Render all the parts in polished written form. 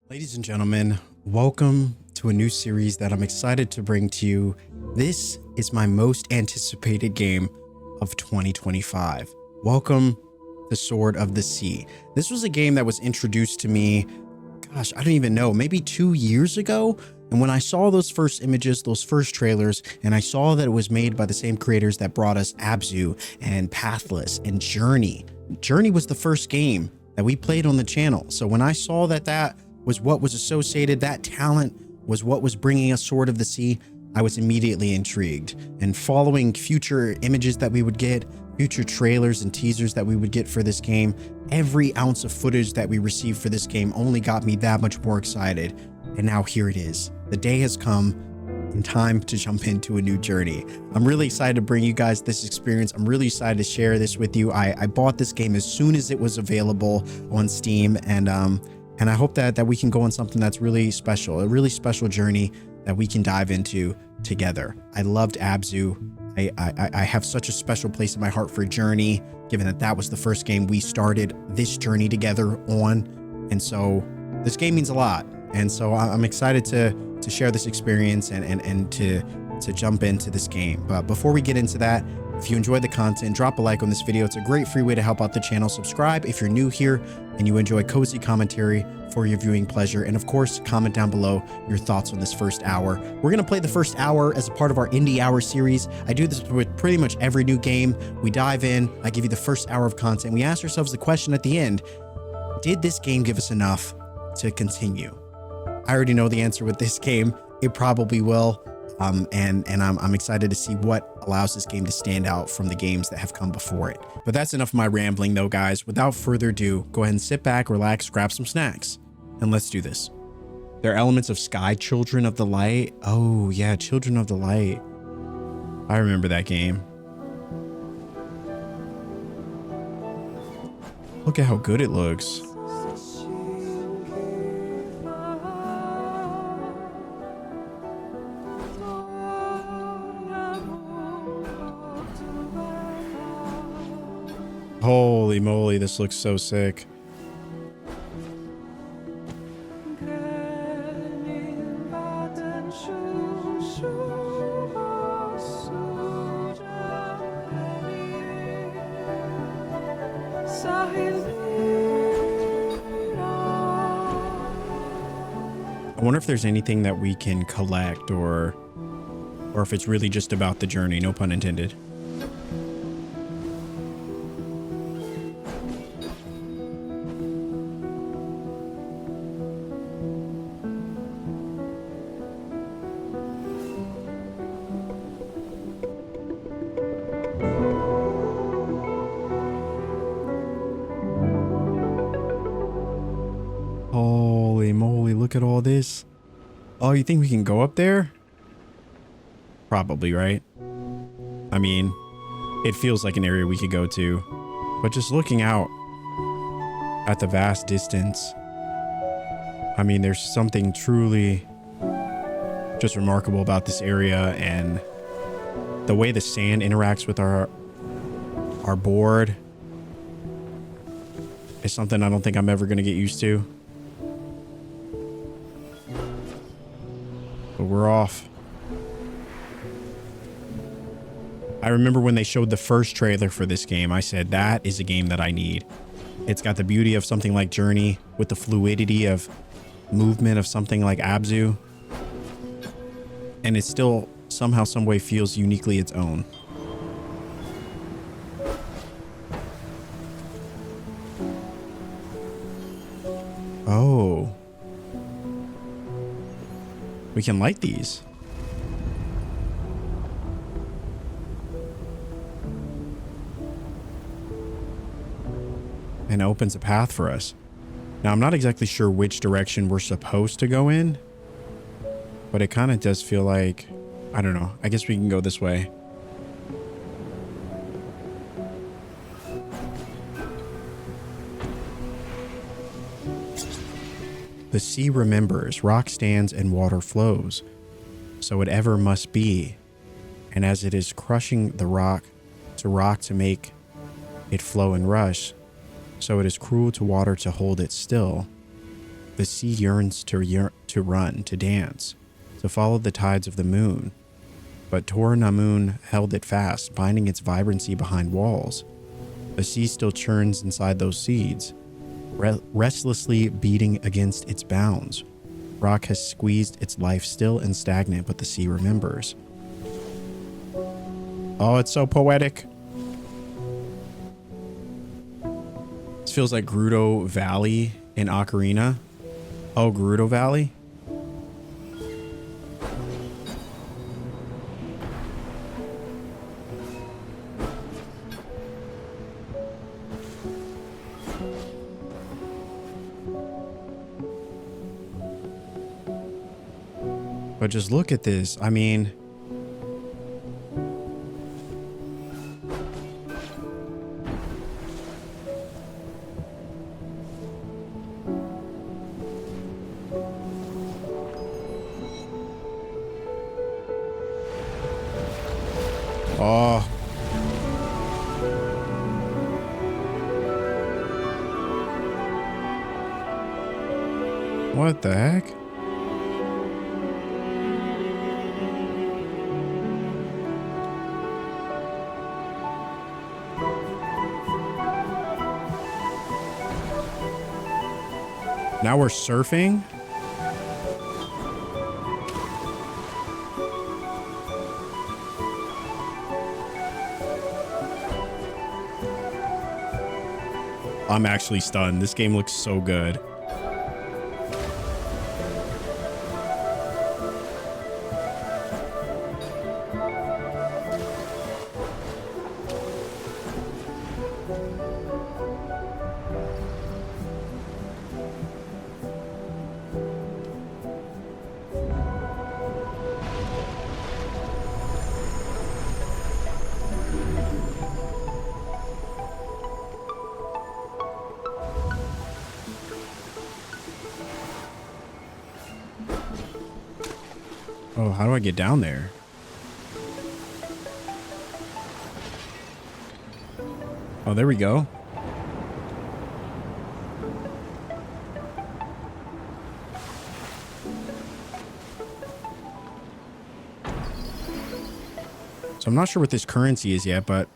Ladies and gentlemen, welcome to a new series that I'm excited to bring to you. This is my most anticipated game of 2025. Welcome to Sword of the Sea. This was a game that was introduced to me, gosh, I don't even know, maybe 2 years ago. And when I saw those first images, those first trailers, and I saw that it was made by the same creators that brought us Abzu and Pathless and Journey. Journey was the first game that we played on the channel. So when I saw that was what was associated, that talent was what was bringing us Sword of the Sea, I was immediately intrigued. And following future images that we would get, future trailers and teasers that we would get for this game, every ounce of footage that we received for this game only got me that much more excited. And now here it is. The day has come and time to jump into a new journey. I'm really excited to bring you guys this experience. I'm really excited to share this with you. I bought this game as soon as it was available on Steam, and I hope that we can go on something that's really special, a really special journey that we can dive into together. I loved Abzu. I have such a special place in my heart for Journey, given that was the first game we started this journey together on. And so this game means a lot. And so I'm excited to share this experience and to jump into this game. But before we get into that, if you enjoyed the content, drop a like on this video. It's a great free way to help out the channel. Subscribe if you're new here and you enjoy cozy commentary for your viewing pleasure. And of course, comment down below your thoughts on this first hour. We're going to play the first hour as a part of our Indie Hour series. I do this with pretty much every new game. We dive in, I give you the first hour of content. We ask ourselves the question at the end, did this game give us enough to continue? I already know the answer with this game. It probably will. And I'm excited to see what allows this game to stand out from the games that have come before it. But that's enough of my rambling though, guys. Without further ado, go ahead and sit back, relax, grab some snacks, and let's do this. There are elements of Sky Children of the Light. Oh yeah, Children of the Light. I remember that game. Look at how good it looks. Holy moly, this looks so sick. I wonder if there's anything that we can collect or if it's really just about the journey, no pun intended. Holy moly, look at all this. Oh, you think we can go up there? Probably, right? I mean, it feels like an area we could go to, but just looking out at the vast distance, I mean, there's something truly just remarkable about this area, and the way the sand interacts with our board is something I don't think I'm ever going to get used to. But we're off. I remember when they showed the first trailer for this game, I said, that is a game that I need. It's got the beauty of something like Journey with the fluidity of movement of something like Abzu. And it still somehow, some way feels uniquely its own. Oh. We can light these. And it opens a path for us. Now, I'm not exactly sure which direction we're supposed to go in, but it kind of does feel like, I don't know. I guess we can go this way. The sea remembers, rock stands and water flows, so it ever must be. And as it is crushing the rock to make it flow and rush, so it is cruel to water to hold it still. The sea yearns to run, to dance, to follow the tides of the moon. But Tor Namun held it fast, binding its vibrancy behind walls. The sea still churns inside those seeds, restlessly beating against its bounds. Rock has squeezed its life still and stagnant, but the sea remembers. Oh, it's so poetic. This feels like Gerudo Valley in Ocarina. Oh, Gerudo Valley? But just look at this. I mean, oh. What the heck? Now we're surfing? I'm actually stunned. This game looks so good. Oh, how do I get down there? Oh, there we go. So I'm not sure what this currency is yet, but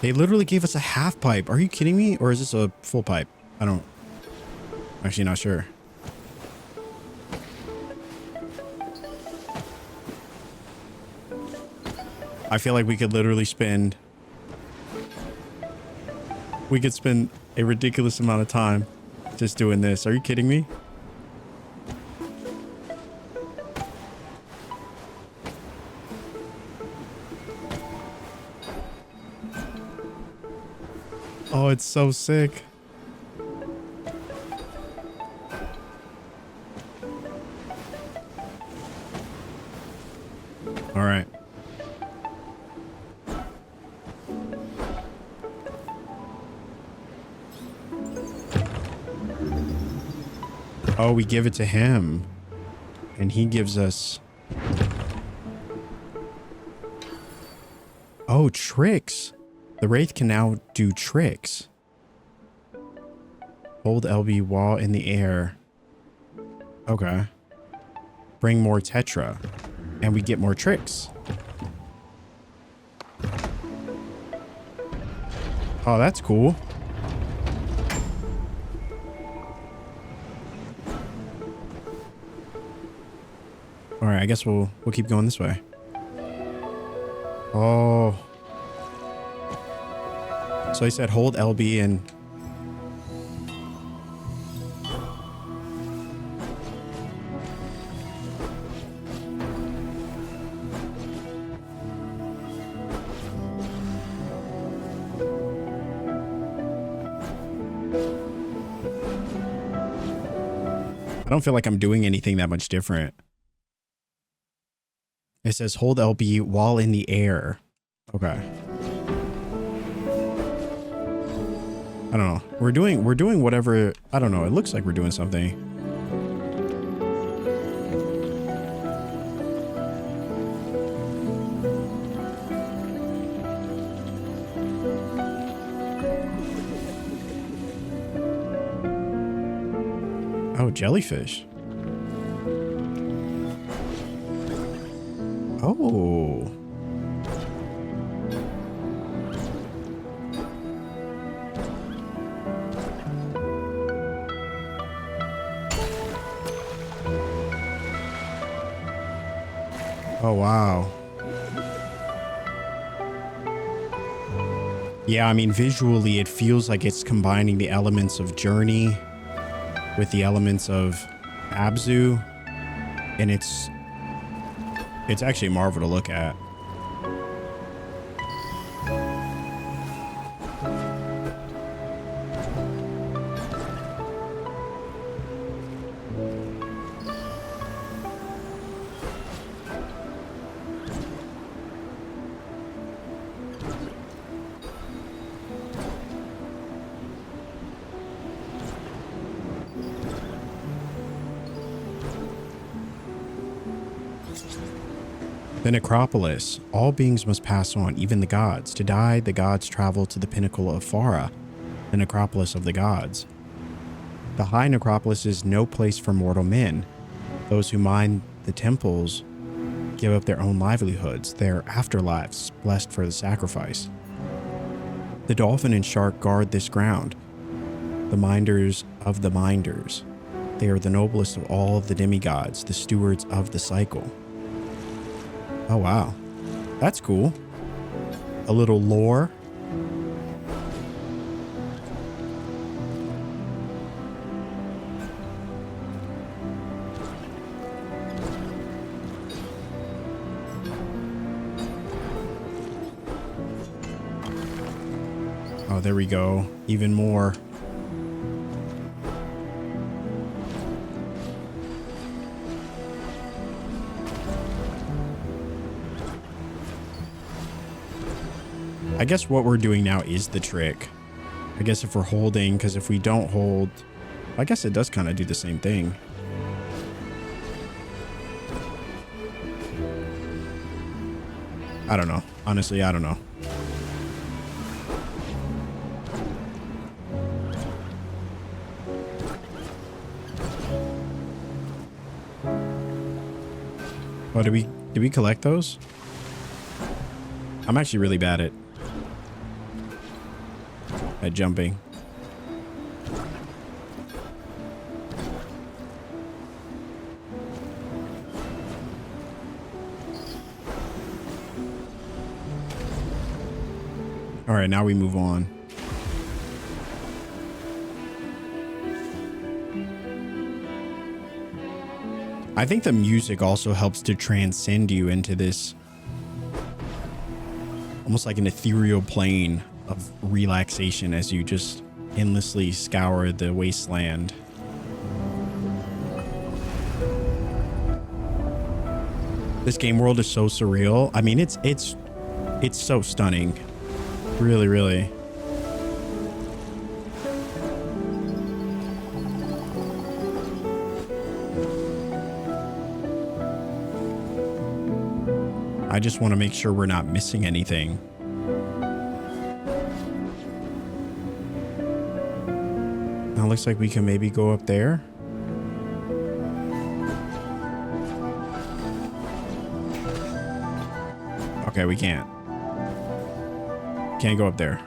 they literally gave us a half pipe. Are you kidding me? Or is this a full pipe? I'm actually not sure. I feel like we could literally spend... We could spend a ridiculous amount of time just doing this. Are you kidding me? Oh, it's so sick. All right. Oh, we give it to him. And he gives us... Oh, tricks. The Wraith can now do tricks. Hold LB while in the air. Okay. Bring more Tetra. And we get more tricks. Oh, that's cool. All right, I guess we'll keep going this way. Oh. So he said hold LB and... I don't feel like I'm doing anything that much different. It says hold LB while in the air. Okay. I don't know. We're doing whatever. I don't know. It looks like we're doing something. Oh, jellyfish. Oh. Oh, wow. Yeah, I mean, visually, it feels like it's combining the elements of Journey with the elements of Abzu, and it's actually a marvel to look at. The necropolis. All beings must pass on, even the gods. To die, the gods travel to the pinnacle of Farah, the necropolis of the gods. The high necropolis is no place for mortal men. Those who mine the temples give up their own livelihoods, their afterlives blessed for the sacrifice. The dolphin and shark guard this ground, the minders of the minders. They are the noblest of all of the demigods, the stewards of the cycle. Oh, wow. That's cool. A little lore. Oh, there we go. Even more. I guess what we're doing now is the trick. I guess if we're holding, because if we don't hold, I guess it does kind of do the same thing. I don't know. Honestly, I don't know. Oh, did we collect those? I'm actually really bad at jumping. All right, now we move on. I think the music also helps to transcend you into this almost like an ethereal plane of relaxation as you just endlessly scour the wasteland. This game world is so surreal. I mean, it's so stunning. Really, really. I just want to make sure we're not missing anything. Now looks like we can maybe go up there. Okay, we can't. Can't go up there.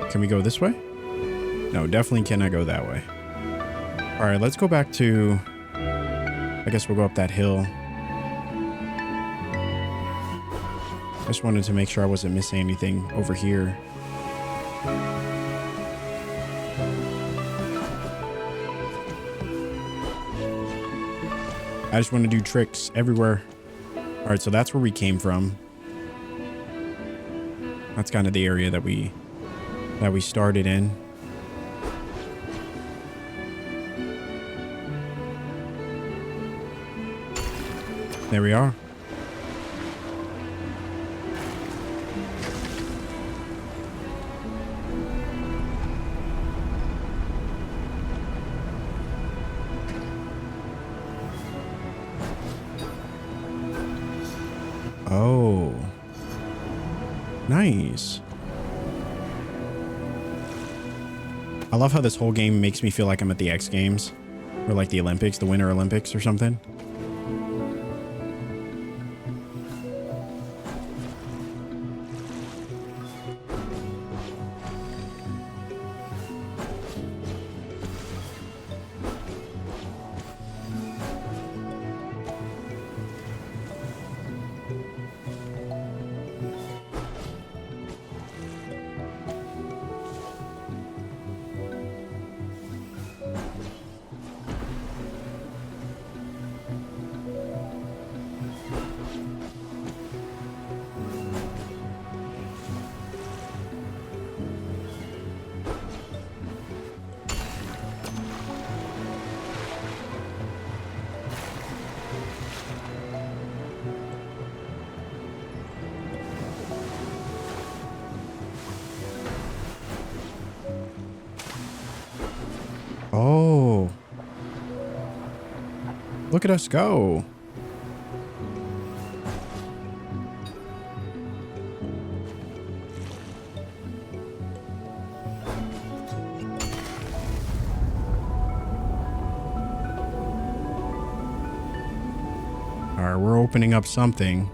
Can we go this way? No, definitely cannot go that way. All right, let's go back to... I guess we'll go up that hill. I just wanted to make sure I wasn't missing anything over here. I just want to do tricks everywhere. All right, so that's where we came from. That's kind of the area that we started in. There we are. Oh. Nice. I love how this whole game makes me feel like I'm at the X Games. Or like the Olympics, the Winter Olympics or something. Oh. Look at us go. All right, we're opening up something.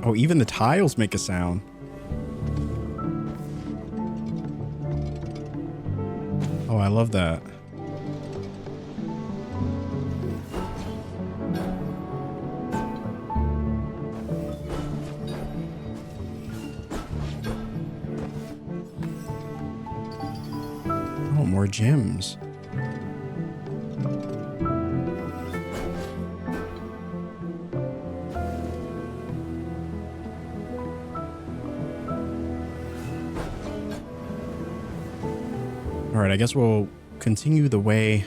Oh, even the tiles make a sound. Oh, I love that. Oh, more gems. All right, I guess we'll continue the way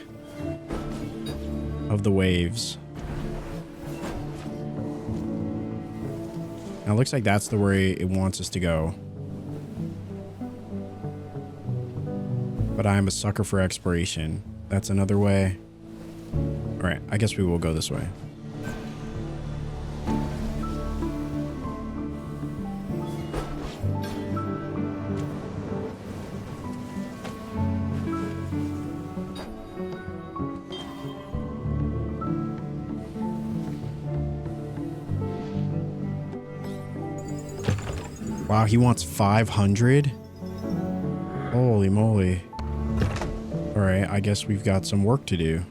of the waves. Now it looks like that's the way it wants us to go. But I am a sucker for exploration. That's another way. All right, I guess we will go this way. Wow, he wants 500? Holy moly. All right, I guess we've got some work to do.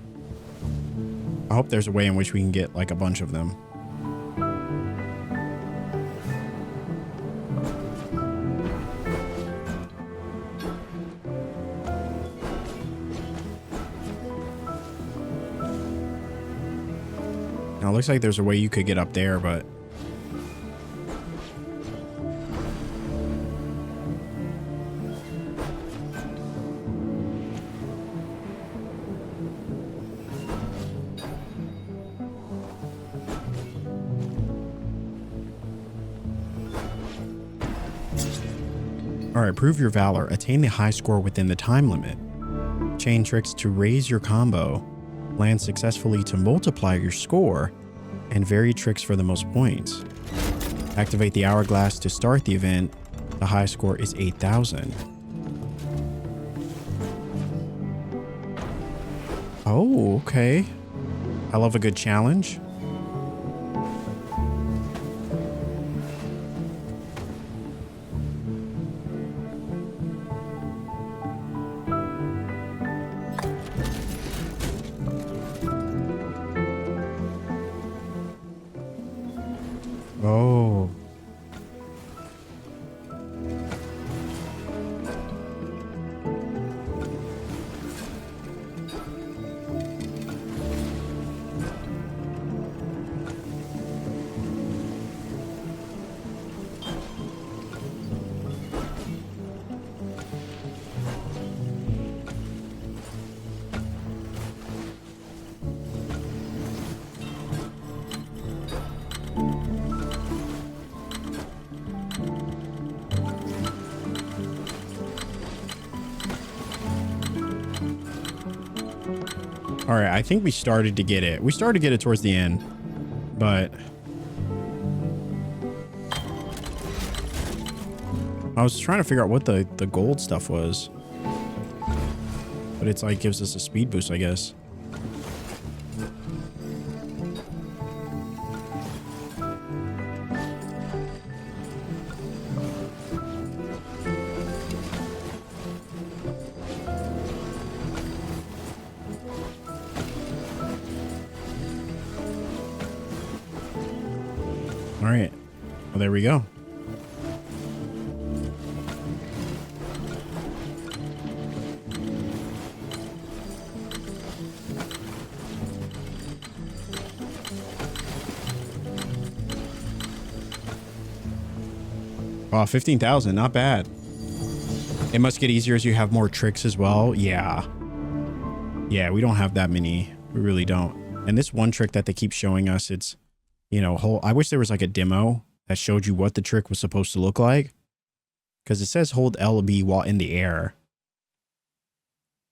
I hope there's a way in which we can get like a bunch of them. Now it looks like there's a way you could get up there, but Alright, prove your valor. Attain the high score within the time limit. Chain tricks to raise your combo. Land successfully to multiply your score. And vary tricks for the most points. Activate the hourglass to start the event. The high score is 8,000. Oh, okay. I love a good challenge. Oh. All right, I think we started to get it. We started to get it towards the end, but I was trying to figure out what the gold stuff was. But it's like gives us a speed boost, I guess. All right. Well, there we go. Wow, 15,000, not bad. It must get easier as you have more tricks as well. Yeah. Yeah, we don't have that many. We really don't. And this one trick that they keep showing us, it's, you know, I wish there was like a demo that showed you what the trick was supposed to look like. Because it says hold LB while in the air.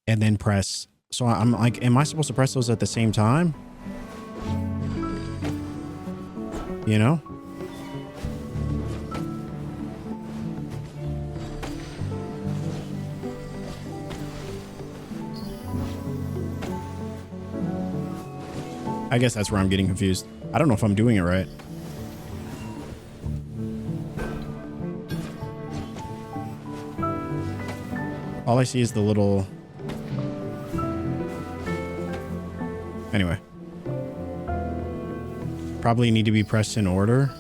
And then press. So I'm like, am I supposed to press those at the same time? You know? I guess that's where I'm getting confused. I don't know if I'm doing it right. All I see is the little... Anyway. Probably need to be pressed in order.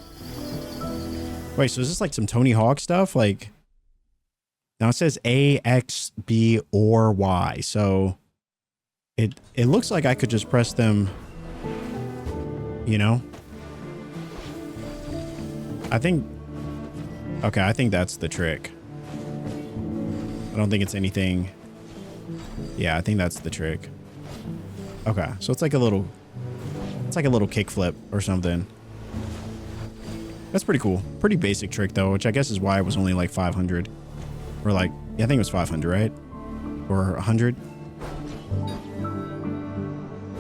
Wait, so is this like some Tony Hawk stuff? Like... Now it says A, X, B, or Y. So... It looks like I could just press them... You know? I think... Okay, I think that's the trick. I don't think it's anything... Yeah, I think that's the trick. Okay, so it's like a little... It's like a little kickflip or something. That's pretty cool. Pretty basic trick, though, which I guess is why it was only like 500. Or like... Yeah, I think it was 500, right? Or 100.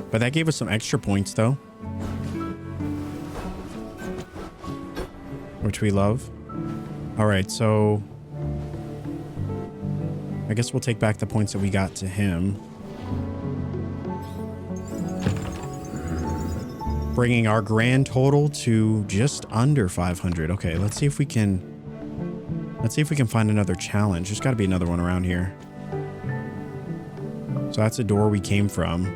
But that gave us some extra points, though. Which we love. All right, so I guess we'll take back the points that we got to him. Bringing our grand total to just under 500. Okay, let's see if we can find another challenge. There's got to be another one around here. So that's the door we came from.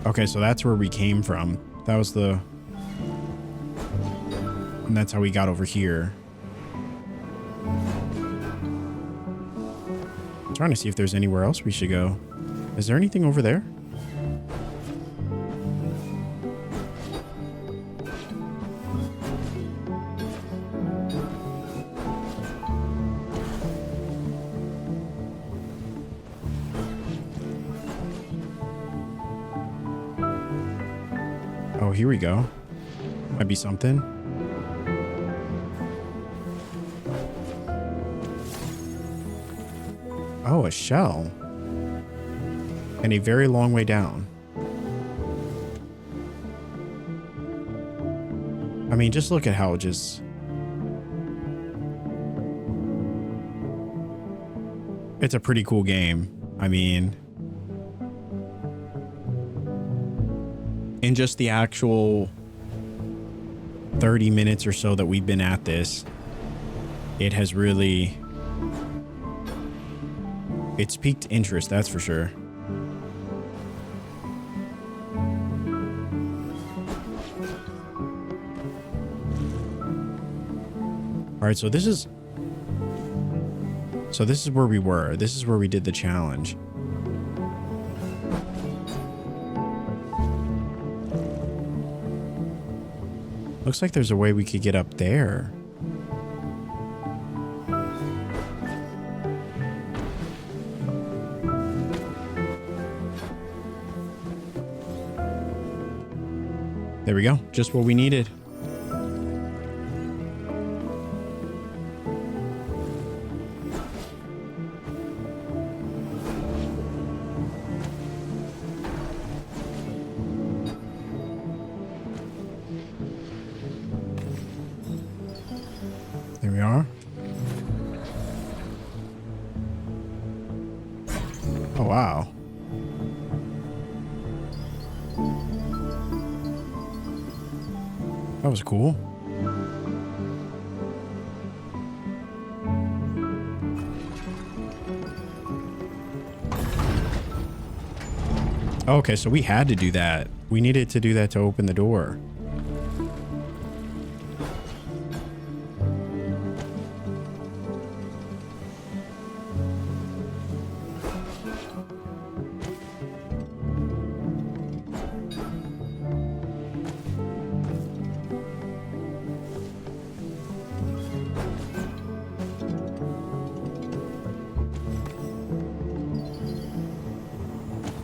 Okay, so that's where we came from. That was the... And that's how we got over here. I'm trying to see if there's anywhere else we should go. Is there anything over there? Oh, here we go. Might be something. Oh, a shell. And a very long way down. I mean, just look at how it just... It's a pretty cool game. I mean... In just the actual 30 minutes or so that we've been at this, it has really... It's piqued interest, that's for sure. All right, so this is where we were. This is where we did the challenge. Looks like there's a way we could get up there. There we go. Just what we needed. There we are. Oh, wow. That was cool. Okay, so we had to do that. We needed to do that to open the door.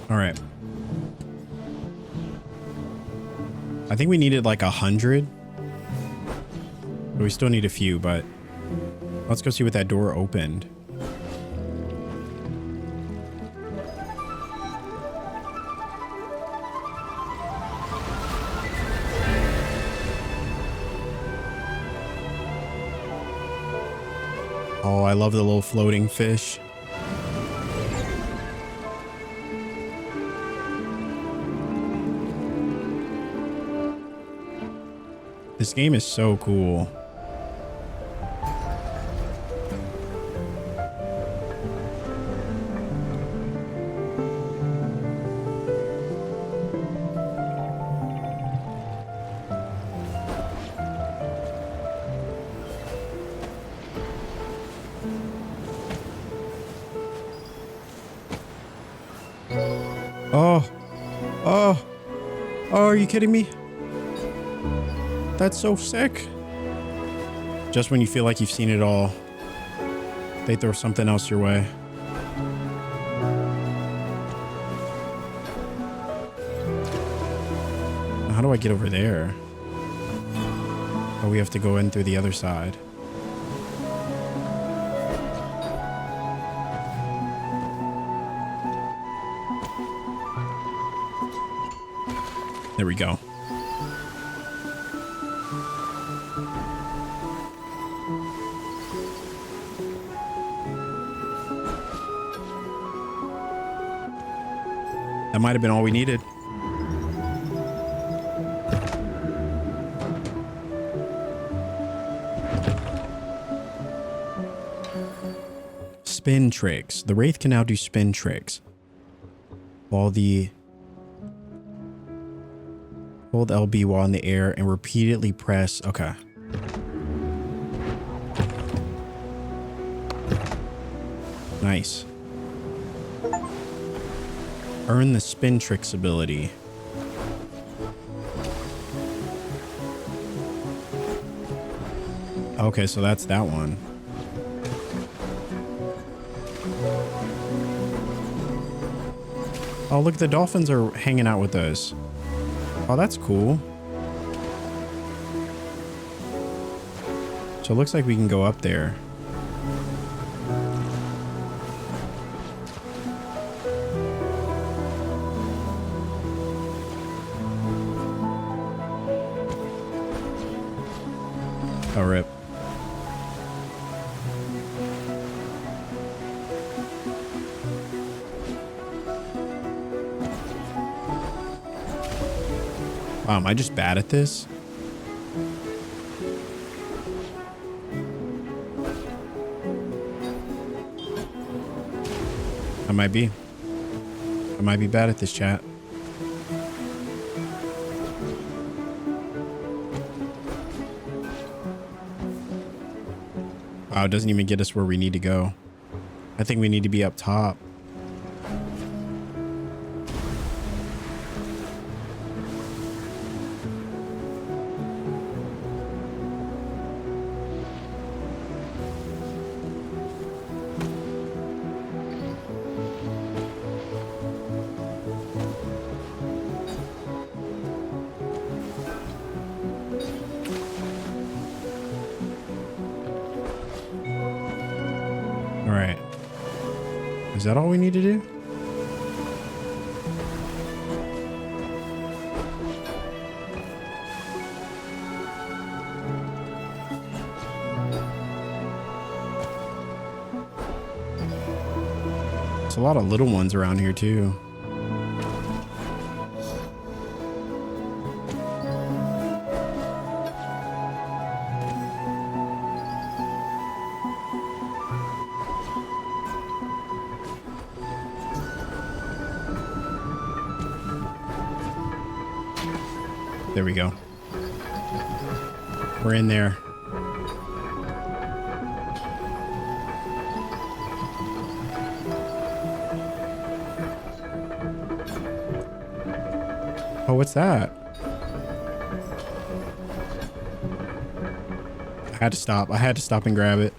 All right. I think we needed like 100. But we still need a few, but let's go see what that door opened. Oh, I love the little floating fish. This game is so cool. Oh, oh, oh, are you kidding me? That's so sick. Just when you feel like you've seen it all, they throw something else your way. How do I get over there? Oh, we have to go in through the other side. There we go. That might have been all we needed. Spin tricks. The Wraith can now do spin tricks. Hold LB while in the air and repeatedly press. Okay. Nice. Earn the spin tricks ability. Okay, so that's that one. Oh, look, the dolphins are hanging out with us. Oh, that's cool. So it looks like we can go up there. Oh, rip. Wow, am I just bad at this? I might be. I might be bad at this, chat. Wow, it doesn't even get us where we need to go. I think we need to be up top. All right. Is that all we need to do? There's a lot of little ones around here too. There we go. We're in there. Oh, what's that? I had to stop. I had to stop and grab it.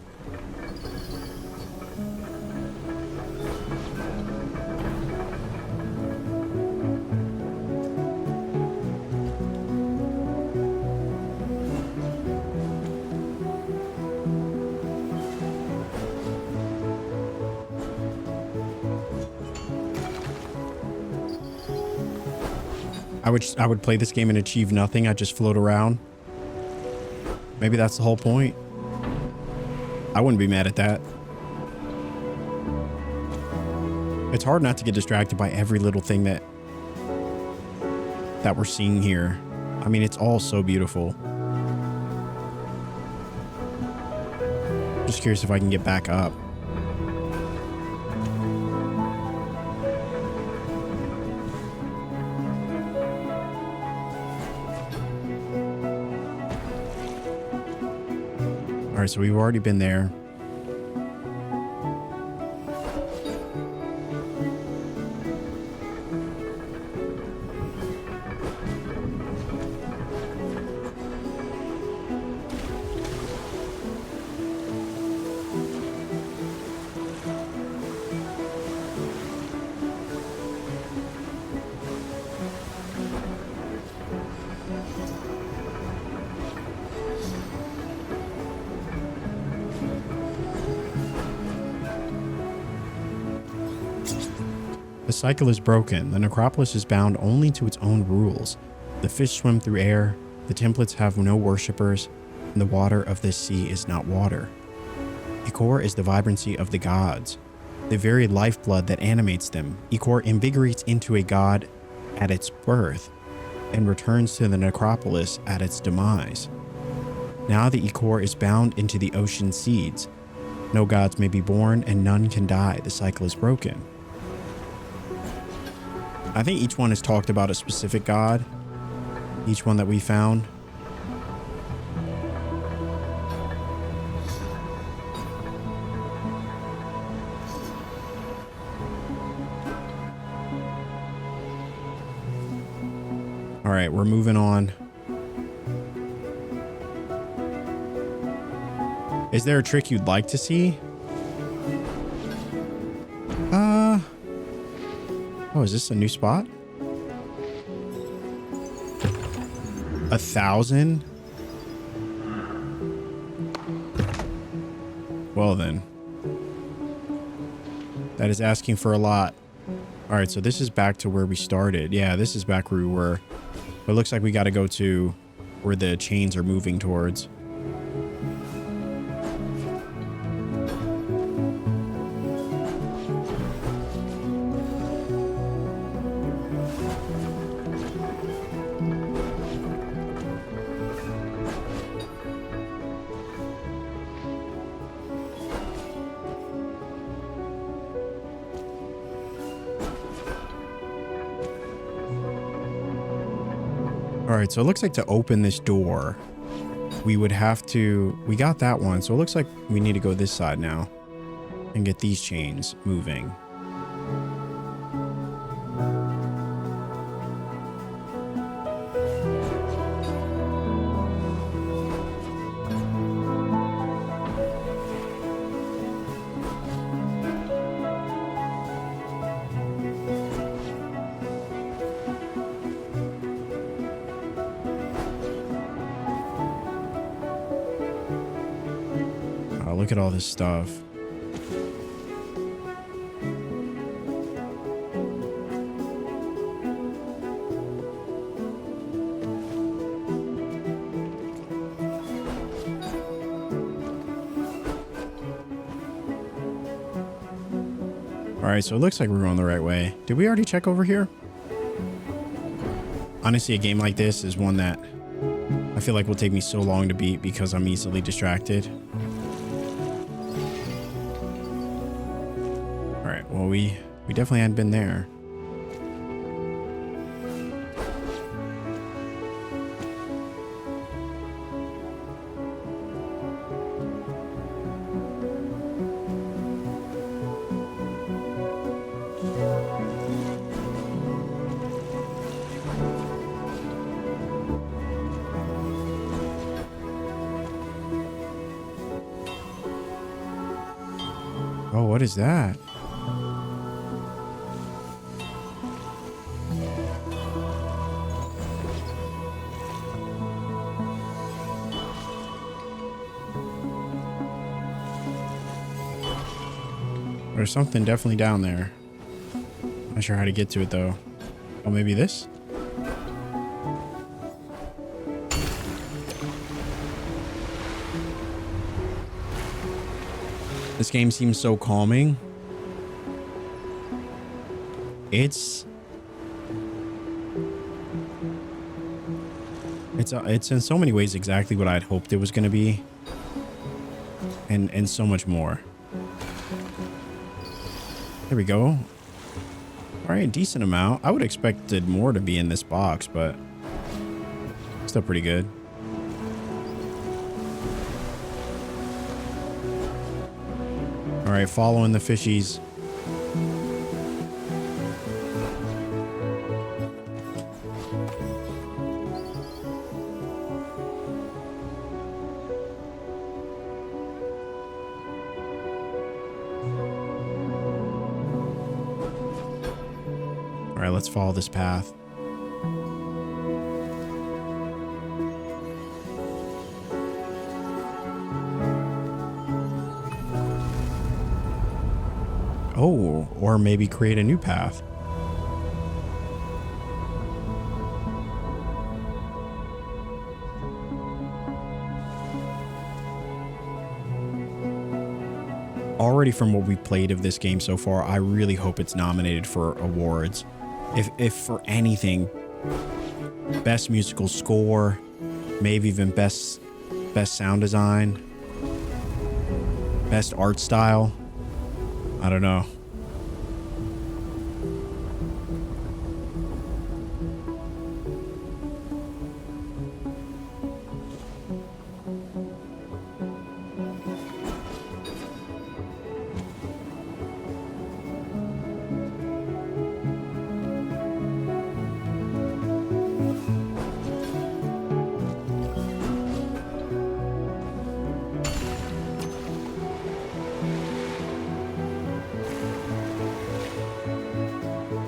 I would play this game and achieve nothing. I'd just float around. Maybe that's the whole point. I wouldn't be mad at that. It's hard not to get distracted by every little thing that we're seeing here. I mean, it's all so beautiful. Just curious if I can get back up. All right, so we've already been there. The cycle is broken. The necropolis is bound only to its own rules. The fish swim through air, the templates have no worshippers, and the water of this sea is not water. Ichor is the vibrancy of the gods, the very lifeblood that animates them. Ichor invigorates into a god at its birth and returns to the necropolis at its demise. Now the Ichor is bound into the ocean seeds. No gods may be born and none can die. The cycle is broken. I think each one has talked about a specific god. Each one that we found. All right, we're moving on. Is there a trick you'd like to see? Oh, is this a new spot? 1,000? Well then. That is asking for a lot. All right, so this is back to where we started. Yeah, this is back where we were. But it looks like we got to go to where the chains are moving towards. All right, so it looks like to open this door, we would have to, we got that one. So it looks like we need to go this side now and get these chains moving. Look at all this stuff. right, so it looks like we're going the right way. Did we already check over here? Honestly, a game like this is one that I feel like will take me so long to beat because I'm easily distracted. All right, well, we definitely hadn't been there. Oh, what is that? There's something definitely down there. Not sure how to get to it though. Oh, maybe this? This game seems so calming. It's in so many ways exactly what I'd hoped it was going to be. And so much more. There we go. All right, decent amount. I would have expected more to be in this box, but still pretty good. All right, following the fishies. All right, let's follow this path. Oh, or maybe create a new path. Already from what we've played of this game so far, I really hope it's nominated for awards. If for anything, best musical score, maybe even best sound design, best art style. I don't know.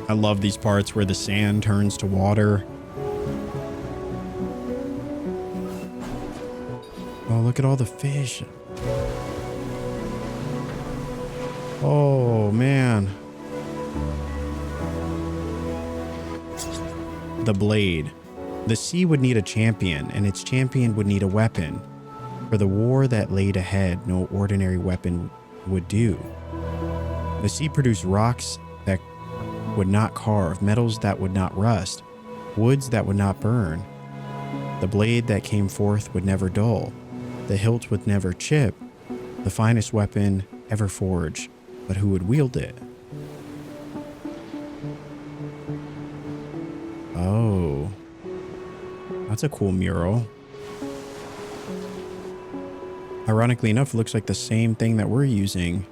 I love these parts where the sand turns to water. Oh, look at all the fish. Oh, man. The blade. The sea would need a champion, and its champion would need a weapon. For the war that laid ahead, no ordinary weapon would do. The sea produced rocks that would not carve, metals that would not rust, woods that would not burn. The blade that came forth would never dull, the hilt would never chip, the finest weapon ever forged, but who would wield it? Oh, that's a cool mural. Ironically enough, it looks like the same thing that we're using,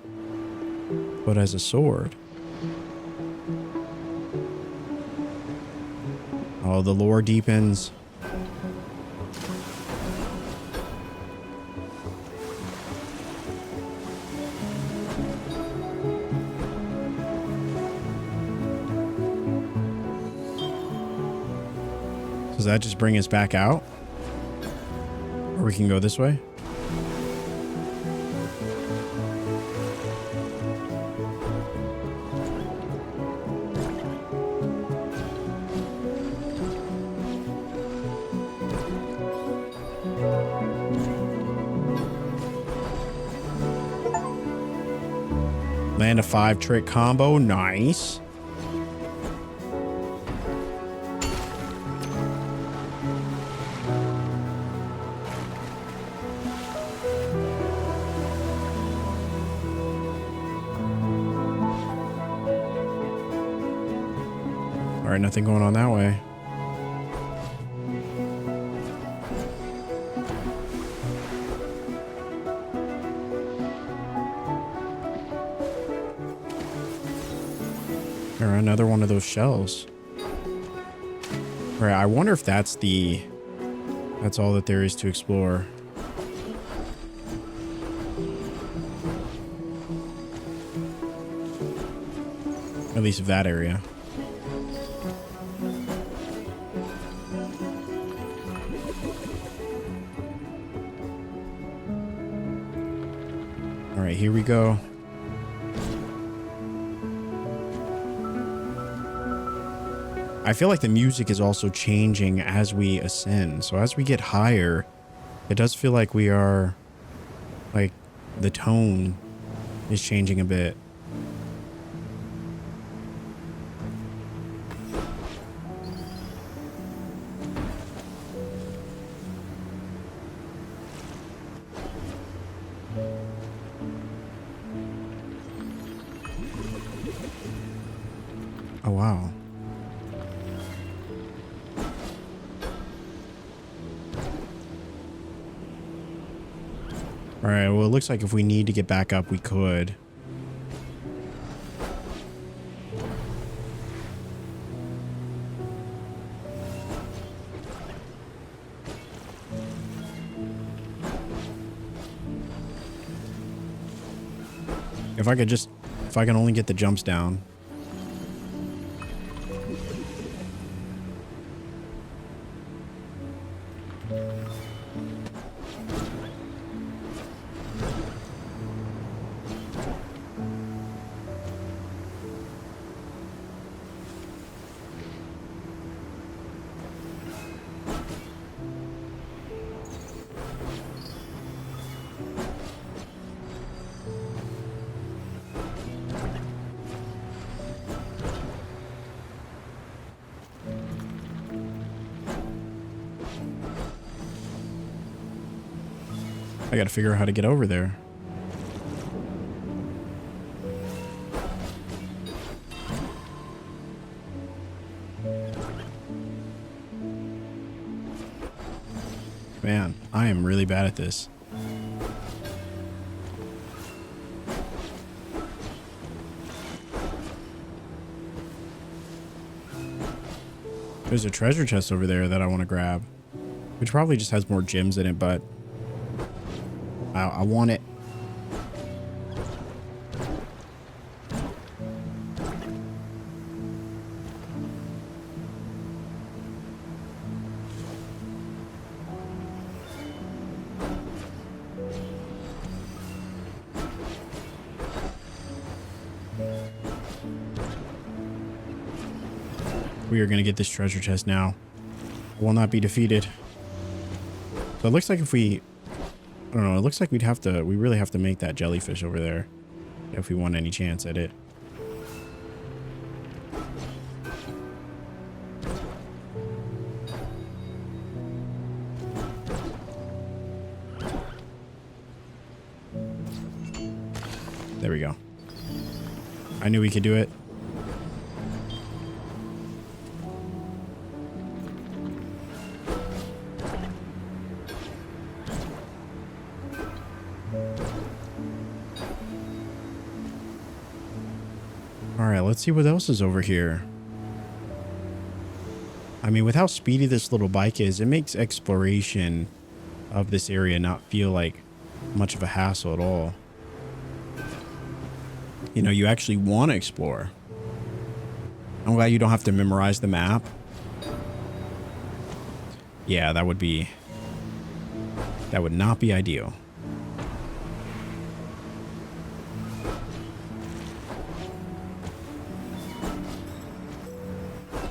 but as a sword. Oh, the lore deepens. Does that just bring us back out? Or we can go this way? Land a 5-trick combo. Nice. All right, nothing going on that way. Or another one of those shells. All right, I wonder if that's all that there is to explore. At least of that area. All right, here we go. I feel like the music is also changing as we ascend. So as we get higher, it does feel like we are, like, the tone is changing a bit. Oh, wow. All right, well, it looks like if we need to get back up, we could. If I can only get the jumps down. I gotta figure out how to get over there. Man, I am really bad at this. There's a treasure chest over there that I want to grab, which probably just has more gems in it, but I want it. We are going to get this treasure chest now. I will not be defeated. So it looks like if we... I don't know. It looks like we really have to make that jellyfish over there if we want any chance at it. There we go. I knew we could do it. Let's see what else is over here. I mean, with how speedy this little bike is, it makes exploration of this area not feel like much of a hassle at all. You know, you actually want to explore. I'm glad you don't have to memorize the map. Yeah, that would not be ideal.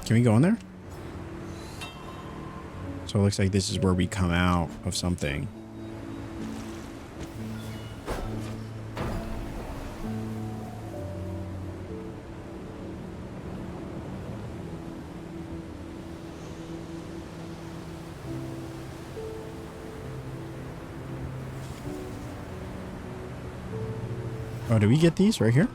Can we go in there? So it looks like this is where we come out of something. Oh, do we get these right here?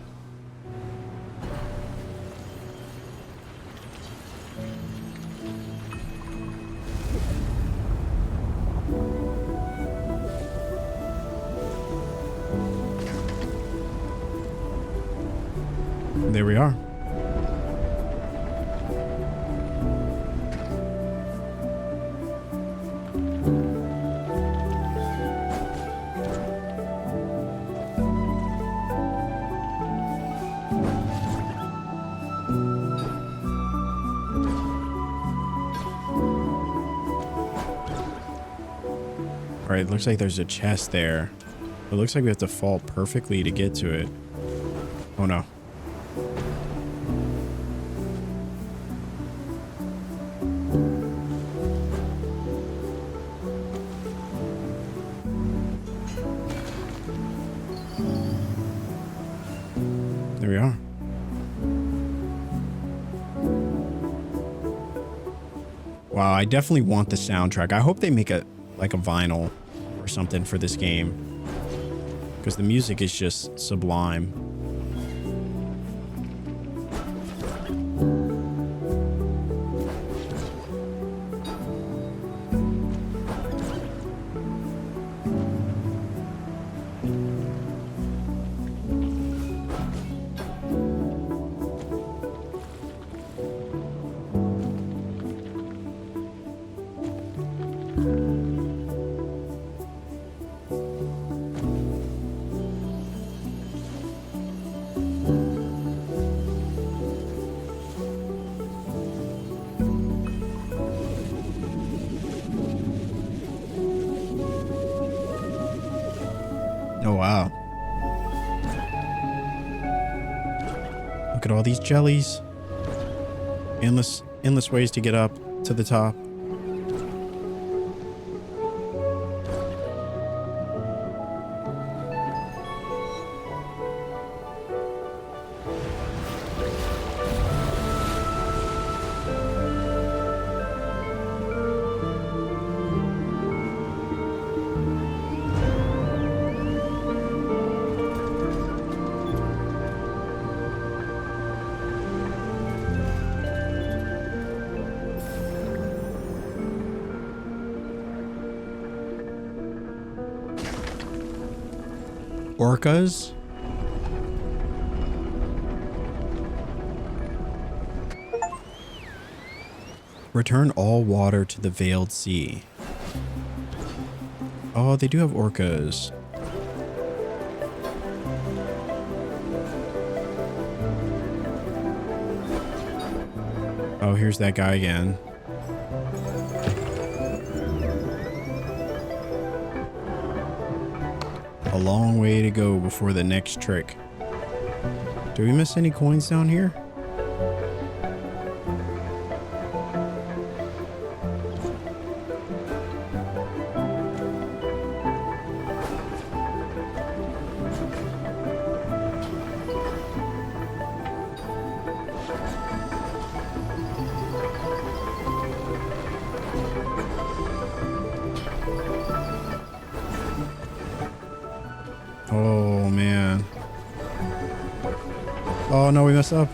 There we are. All right, it looks like there's a chest there. It looks like we have to fall perfectly to get to it. Oh no. There we are. Wow, I definitely want the soundtrack. I hope they make a vinyl or something for this game, because the music is just sublime. Oh, wow. Look at all these jellies. Endless ways to get up to the top. Orcas? Return all water to the Veiled Sea. Oh, they do have orcas. Oh, here's that guy again. A long way to go before the next trick. Do we miss any coins down here? Oh, man. Oh, no, we messed up.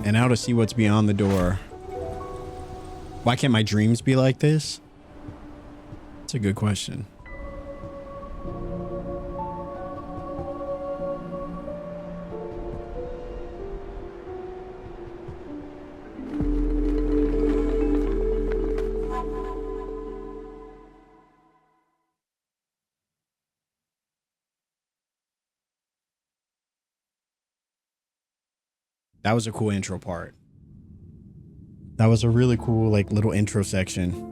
And now to see what's beyond the door. Why can't my dreams be like this? That's a good question. That was a cool intro part. That was a really cool, like, little intro section.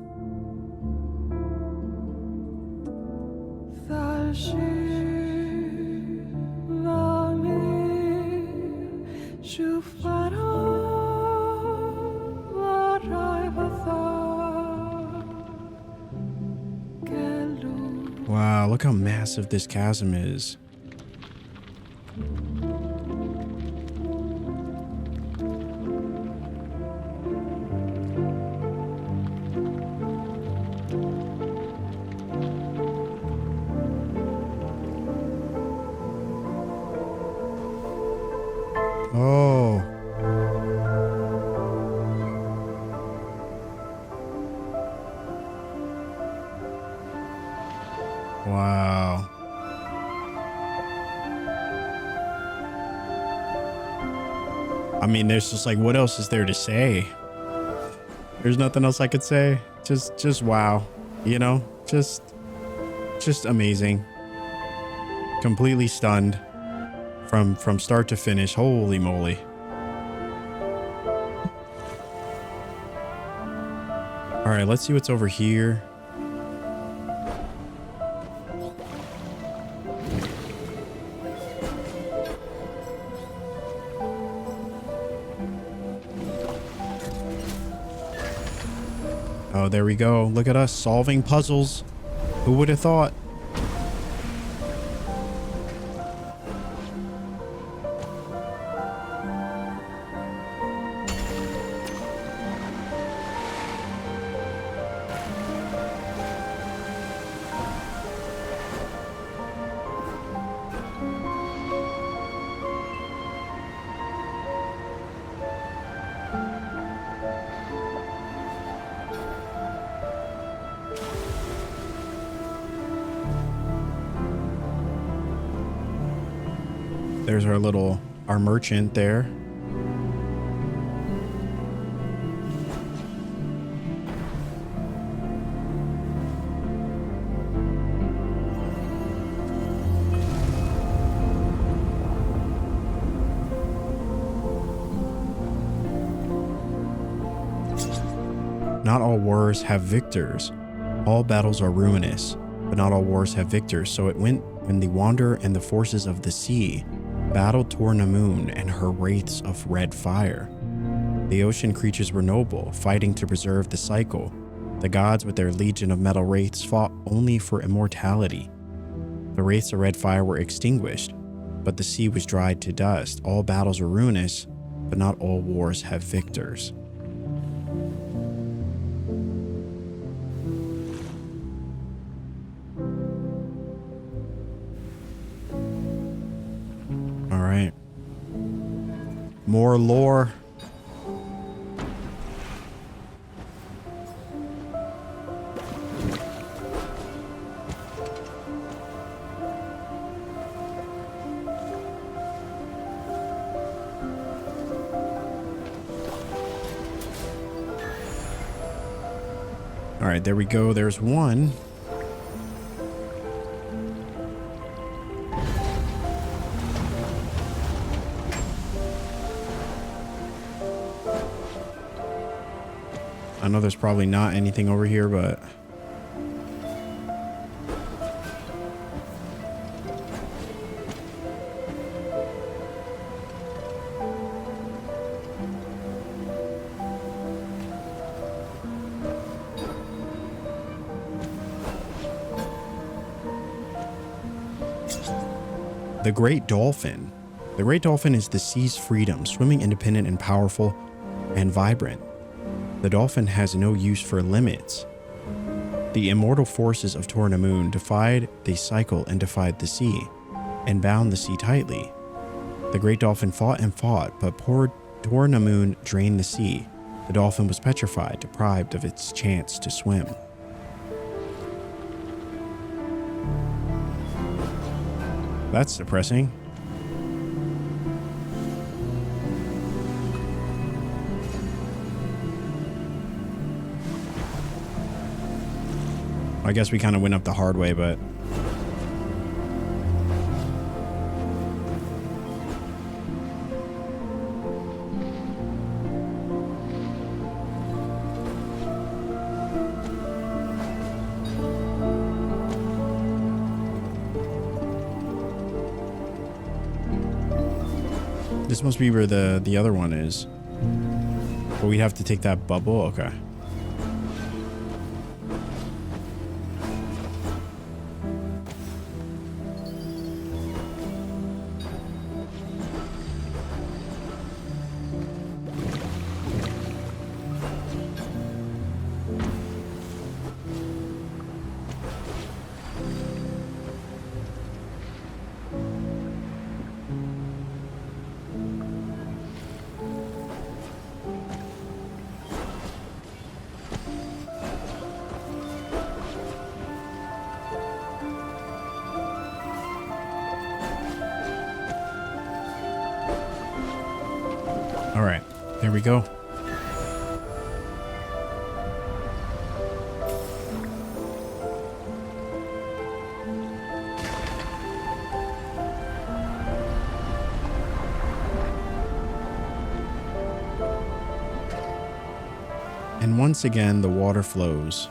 Wow, look how massive this chasm is. Oh. Wow. I mean, there's just like, what else is there to say? There's nothing else I could say. Just wow. You know, just amazing. Completely stunned from start to finish. Holy moly. All right, let's see what's over here. Oh, there we go. Look at us solving puzzles. Who would have thought? There's our merchant there. Not all wars have victors. All battles are ruinous, but not all wars have victors. So it went when the Wanderer and the forces of the sea battled Tornamoon and her wraiths of red fire. The ocean creatures were noble, fighting to preserve the cycle. The gods with their legion of metal wraiths fought only for immortality. The wraiths of red fire were extinguished, but the sea was dried to dust. All battles are ruinous, but not all wars have victors. All right. More lore. All right, there we go. There's one. I know there's probably not anything over here, but the great dolphin. The great dolphin is the sea's freedom, swimming independent and powerful and vibrant. The dolphin has no use for limits. The immortal forces of Tornamoon defied the cycle and defied the sea, and bound the sea tightly. The great dolphin fought and fought, but poor Tornamoon drained the sea. The dolphin was petrified, deprived of its chance to swim. That's depressing. I guess we kind of went up the hard way, but this must be where the other one is. But we'd have to take that bubble. Okay. we go. And once again, the water flows.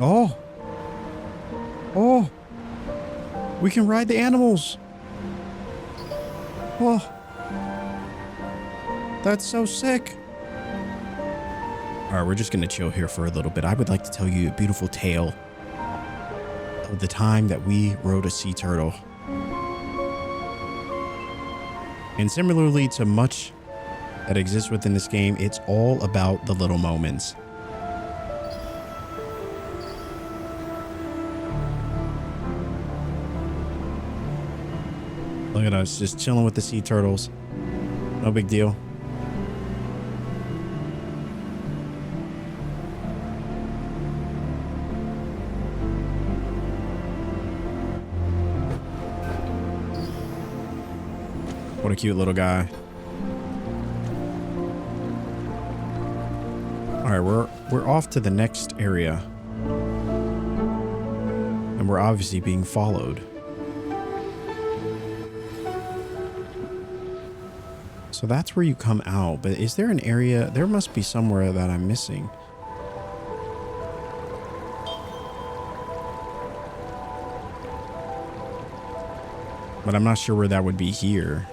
Oh. Oh. We can ride the animals. Oh. That's so sick. All right, we're just going to chill here for a little bit. I would like to tell you a beautiful tale of the time that we rode a sea turtle. And similarly to much that exists within this game, it's all about the little moments. Look at us just chilling with the sea turtles. No big deal. What a cute little guy. All right, we're off to the next area. And we're obviously being followed. So that's where you come out, but is there an area? There must be somewhere that I'm missing. But I'm not sure where that would be here.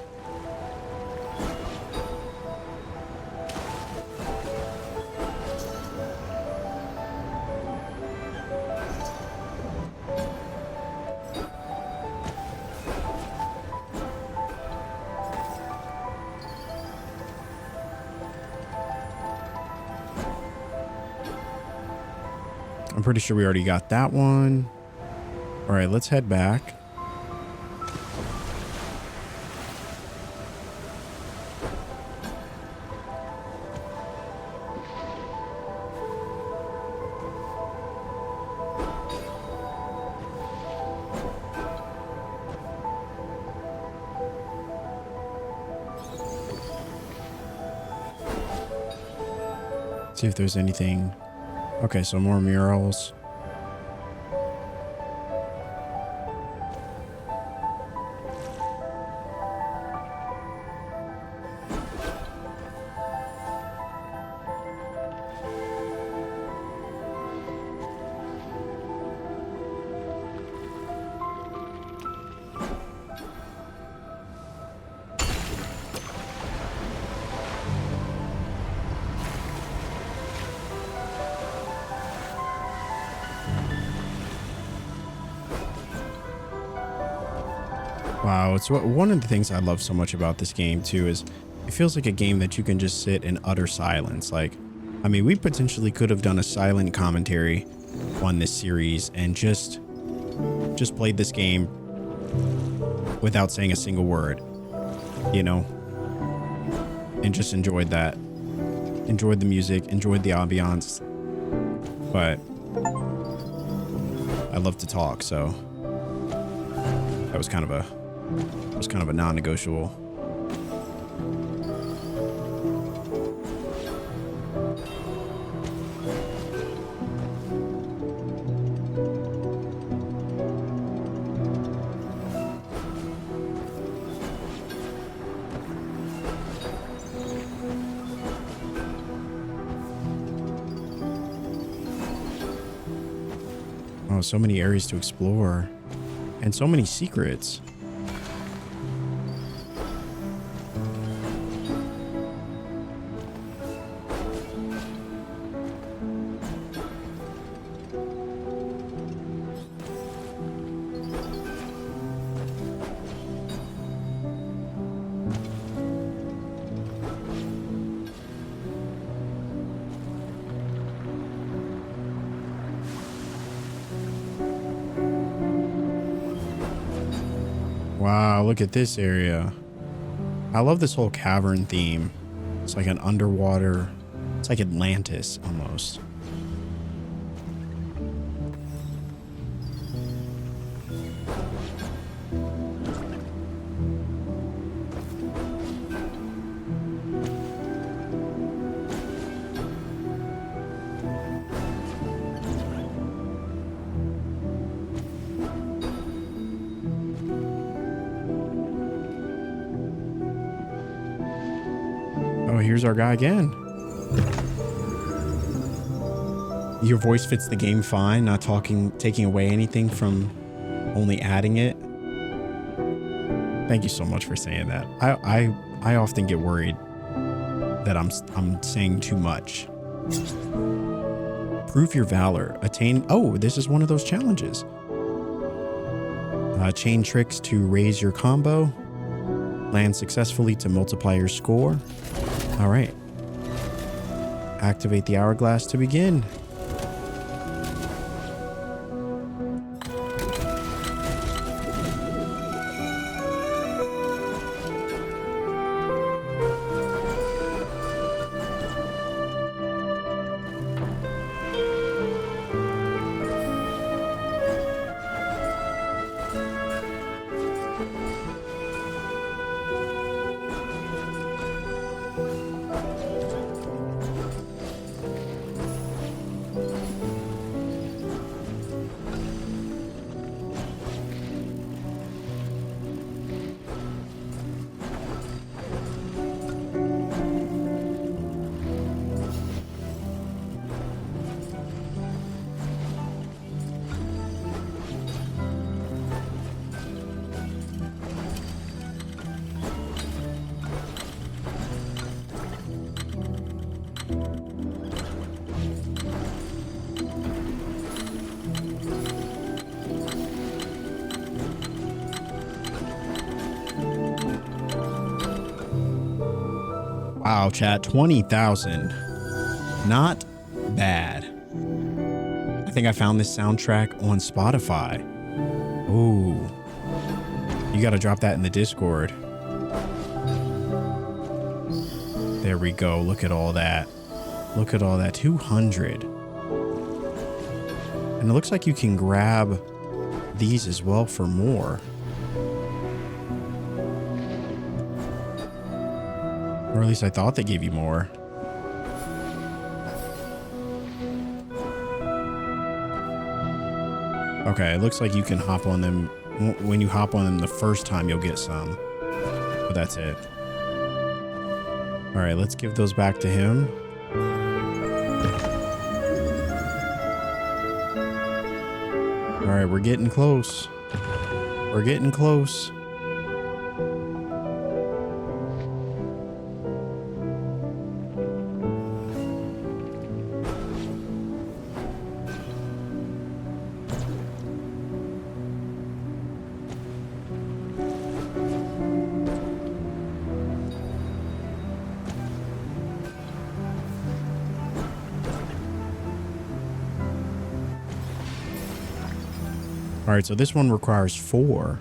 I'm pretty sure we already got that one. All right, let's head back. See if there's anything. Okay, so more murals. Wow, it's one of the things I love so much about this game too is it feels like a game that you can just sit in utter silence. Like, I mean, we potentially could have done a silent commentary on this series and just played this game without saying a single word, you know, and just enjoyed that, enjoyed the music, enjoyed the ambiance. But I love to talk, so that was kind of a non-negotiable. Oh, so many areas to explore and so many secrets. Wow, look at this area. I love this whole cavern theme. It's like an underwater, it's like Atlantis almost. Oh, here's our guy again. Your voice fits the game fine, not taking away anything from only adding it. Thank you so much for saying that. I often get worried that I'm saying too much. Prove your valor. Attain. Oh, this is one of those challenges. Chain tricks to raise your combo. Land successfully to multiply your score. All right. Activate the hourglass to begin. Wow, chat, 20,000. Not bad. I think I found this soundtrack on Spotify. Ooh. You gotta drop that in the Discord. There we go. Look at all that. Look at all that. 200. And it looks like you can grab these as well for more. Or at least I thought they gave you more. Okay, it looks like you can hop on them. When you hop on them the first time, you'll get some. But that's it. All right, let's give those back to him. All right, we're getting close. We're getting close. All right, so this one requires 4.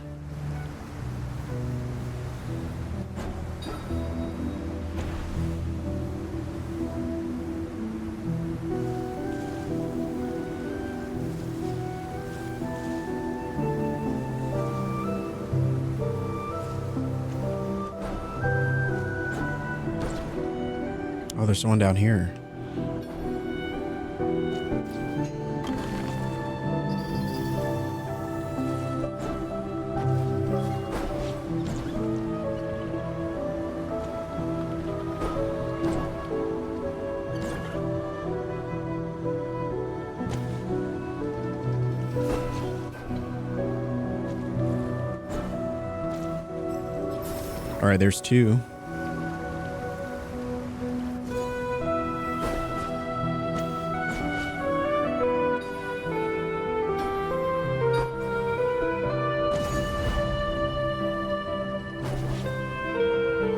Oh, there's someone down here. All right, there's 2.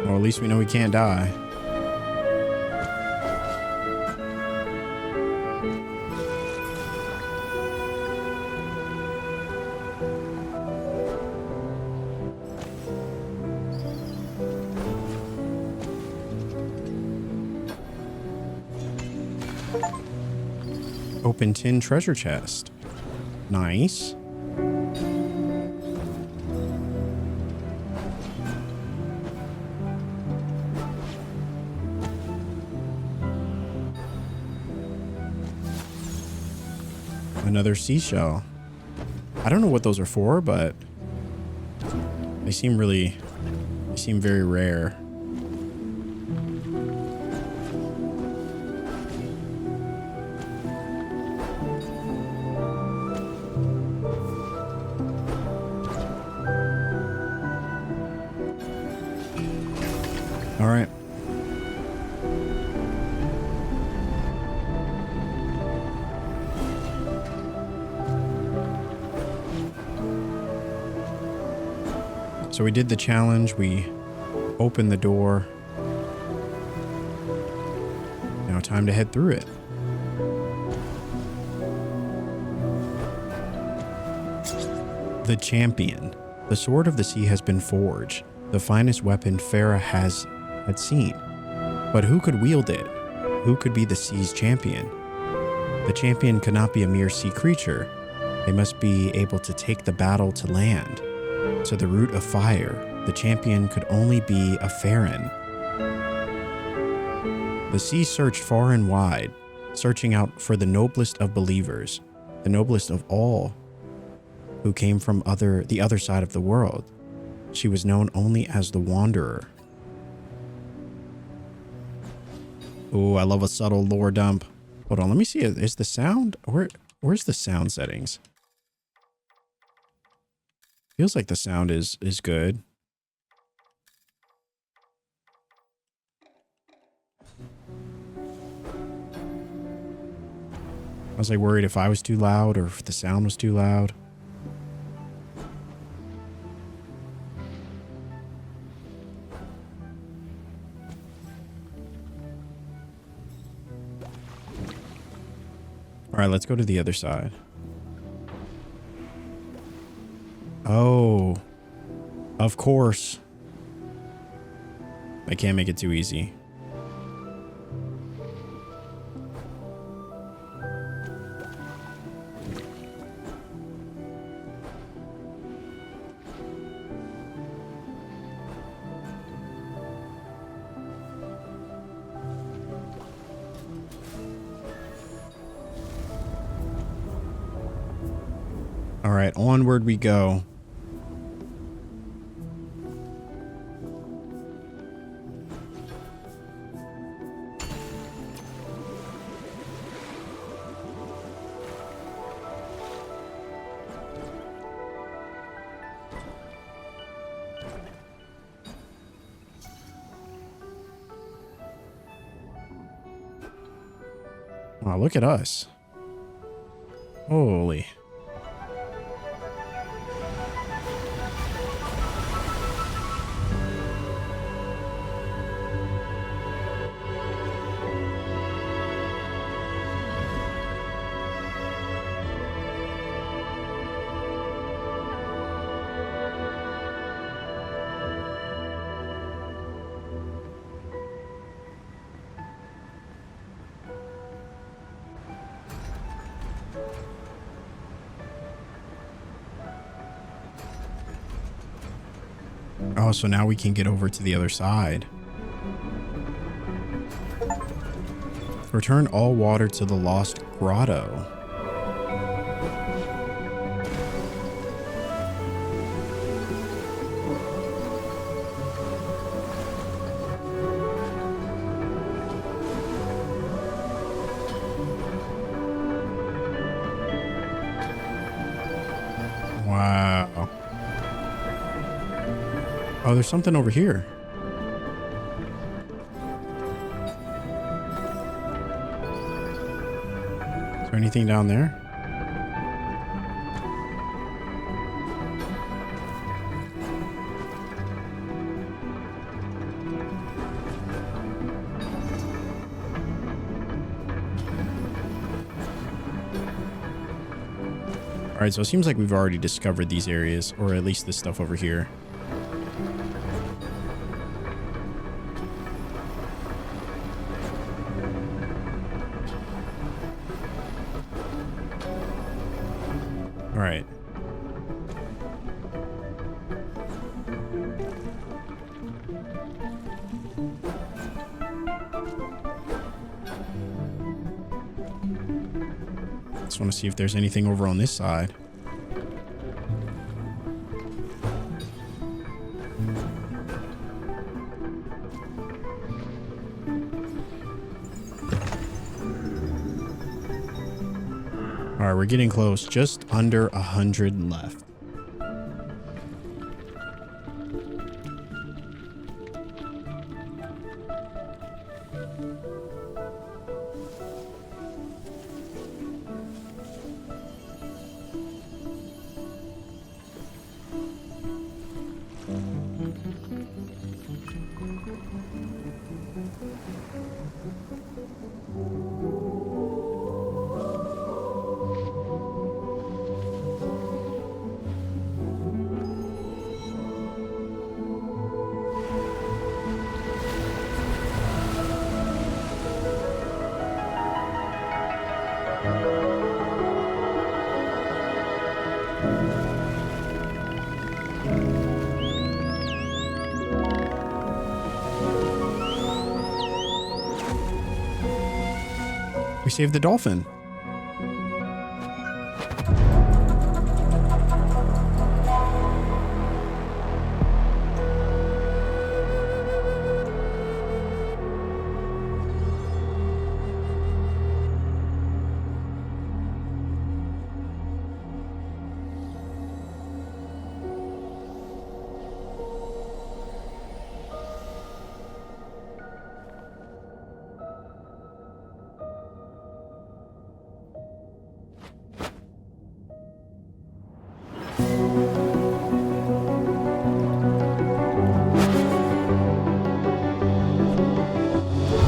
Well, at least we know we can't die. Open tin treasure chest. Nice. Another seashell. I don't know what those are for, but they seem very rare. All right. So we did the challenge. We opened the door. Now time to head through it. The champion. The sword of the sea has been forged. The finest weapon Farah had seen. But who could wield it? Who could be the sea's champion? The champion could not be a mere sea creature. They must be able to take the battle to land. To the root of fire, the champion could only be a Farron. The sea searched far and wide, searching out for the noblest of believers, the noblest of all who came from the other side of the world. She was known only as the Wanderer. Oh, I love a subtle lore dump. Hold on, let me see. Is the sound? Where's the sound settings? Feels like the sound is good. I was like worried if I was too loud or if the sound was too loud. All right, let's go to the other side. Oh, of course. I can't make it too easy. All right, onward we go. Wow, look at us. Holy. Oh, so now we can get over to the other side. Return all water to the lost grotto. Wow. Oh, there's something over here. Is there anything down there? All right, so it seems like we've already discovered these areas, or at least this stuff over here. All right. Just want to see if there's anything over on this side. All right, we're getting close. Just under 100 left. We saved the dolphin.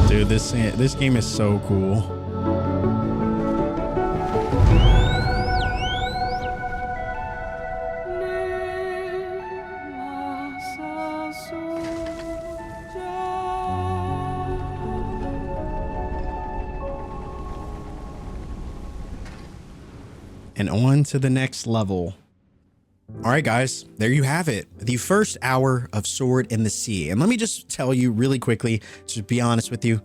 Dude, this game is so cool. And on to the next level. All right, guys, there you have it. The first hour of Sword in the Sea. And let me just tell you really quickly, just be honest with you,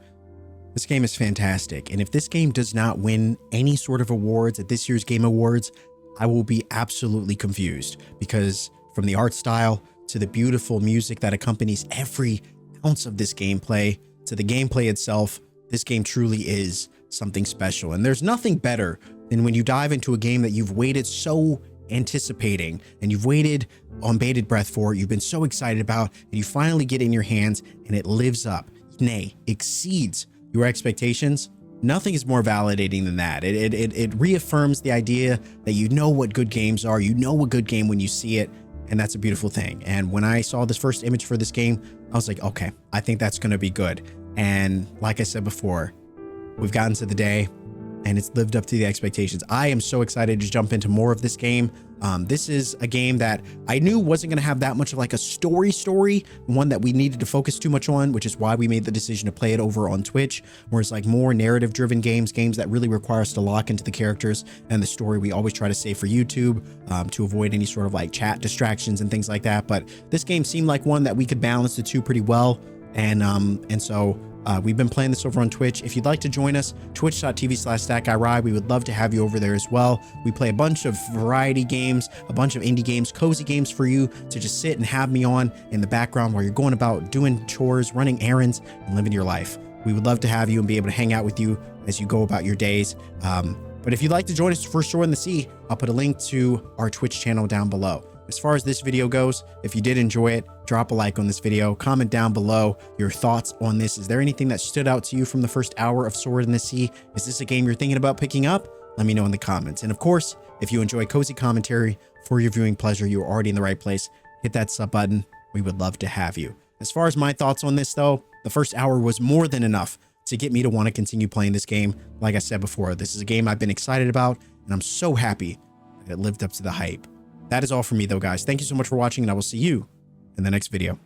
this game is fantastic. And if this game does not win any sort of awards at this year's Game Awards, I will be absolutely confused, because from the art style to the beautiful music that accompanies every ounce of this gameplay to the gameplay itself, this game truly is something special. And there's nothing better than when you dive into a game that you've waited so anticipating and you've waited on bated breath for, you've been so excited about, and you finally get in your hands and it lives up, nay, exceeds your expectations. Nothing is more validating than that. It reaffirms the idea that you know what good games are, you know a good game when you see it, and that's a beautiful thing. And when I saw this first image for this game, I was like, okay, I think that's going to be good. And like I said before, we've gotten to the day and it's lived up to the expectations. I am so excited to jump into more of this game. This is a game that I knew wasn't going to have that much of like a story, one that we needed to focus too much on, which is why we made the decision to play it over on Twitch, where it's like more narrative driven games that really require us to lock into the characters and the story. We always try to save for YouTube to avoid any sort of like chat distractions and things like that. But this game seemed like one that we could balance the two pretty well. And so we've been playing this over on Twitch. If you'd like to join us, twitch.tv/StatGuyRye. We would love to have you over there as well. We play a bunch of variety games, a bunch of indie games, cozy games for you to just sit and have me on in the background while you're going about doing chores, running errands, and living your life. We would love to have you and be able to hang out with you as you go about your days. But if you'd like to join us for Sword in the Sea, I'll put a link to our Twitch channel down below. As far as this video goes, if you did enjoy it, drop a like on this video, comment down below your thoughts on this. Is there anything that stood out to you from the first hour of Sword in the Sea? Is this a game you're thinking about picking up? Let me know in the comments. And of course, if you enjoy cozy commentary for your viewing pleasure, you're already in the right place. Hit that sub button. We would love to have you. As far as my thoughts on this though, the first hour was more than enough to get me to want to continue playing this game. Like I said before, this is a game I've been excited about, and I'm so happy that it lived up to the hype. That is all for me though, guys. Thank you so much for watching, and I will see you in the next video.